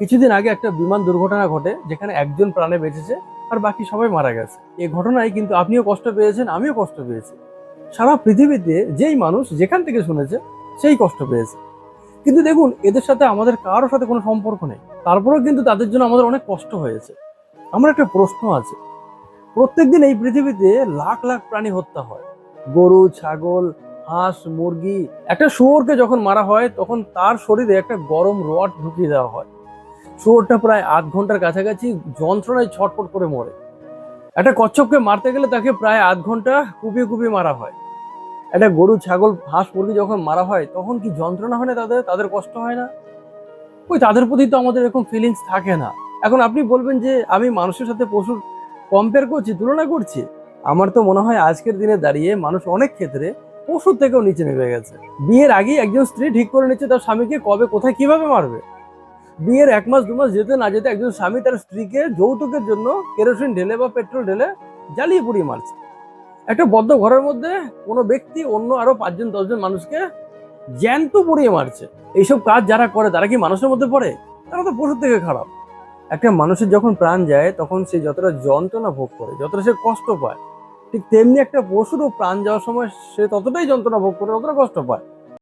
কিছুদিন আগে একটা বিমান দুর্ঘটনা ঘটে, যেখানে একজন প্রাণে বেঁচেছে আর বাকি সবাই মারা গেছে। এই ঘটনায় কিন্তু আপনিও কষ্ট পেয়েছেন, আমিও কষ্ট পেয়েছি। সারা পৃথিবীতে যেই মানুষ যেখান থেকে শুনেছে সেই কষ্ট পেয়েছে। কিন্তু দেখুন, এদের সাথে আমাদের কারোর সাথে কোনো সম্পর্ক নেই, তারপরেও কিন্তু তাদের জন্য আমাদের অনেক কষ্ট হয়েছে। আমার একটা প্রশ্ন আছে, প্রত্যেকদিন এই পৃথিবীতে লাখ লাখ প্রাণী হত্যা হয়। গরু, ছাগল, হাঁস, মুরগি। একটা শুয়োরকে যখন মারা হয় তখন তার শরীরে একটা গরম রড ঢুকিয়ে দেওয়া হয়। শুয়োরটা প্রায় 8 ঘন্টার কাছাকাছি যন্ত্রণায় ছটফট করে মরে। একটা কচ্ছপকে মারতে গেলে তাকে প্রায় 8 ঘন্টা কুপিয়ে কুপিয়ে মারা হয়। একটা গরু, ছাগল, হাঁস, মুরগি যখন মারা হয় তখন কি যন্ত্রণা হয় না? তাদের তাদের কষ্ট হয় না? ওই তাদের প্রতি তো আমাদের এরকম ফিলিংস থাকে না। এখন আপনি বলবেন যে আমি মানুষের সাথে পশুর কম্পেয়ার করছি, তুলনা করছি। আমার তো মনে হয় আজকের দিনে দাঁড়িয়ে মানুষ অনেক ক্ষেত্রে পশুর থেকেও নিচে নেমে গেছে। বিয়ের আগেই একজন স্ত্রী ঠিক করে নিচ্ছে তার স্বামীকে কবে, কোথায়, কিভাবে মারবে। বিয়ের 1 মাস 2 মাস যেতে না যেতে একজন স্বামী তার স্ত্রীকে যৌতুকের জন্য কেরোসিন ঢেলে বা পেট্রোল ঢেলে জ্বালিয়ে পুড়িয়ে মারছে। একটা বদ্ধ ঘরের মধ্যে কোনো ব্যক্তি অন্য আরো 5 জন 10 জন মানুষকে জ্যান্ত পুড়িয়ে মারছে। এইসব কাজ যারা করে তারা কি মানুষের মধ্যে পড়ে? তারা তো পশুর থেকে খারাপ। একটা মানুষের যখন প্রাণ যায় তখন সে যতটা যন্ত্রণা ভোগ করে, যতটা সে কষ্ট পায়, ঠিক তেমনি একটা পশুরও প্রাণ যাওয়ার সময় সে ততটাই যন্ত্রণা ভোগ করে, ততটা কষ্ট পায়।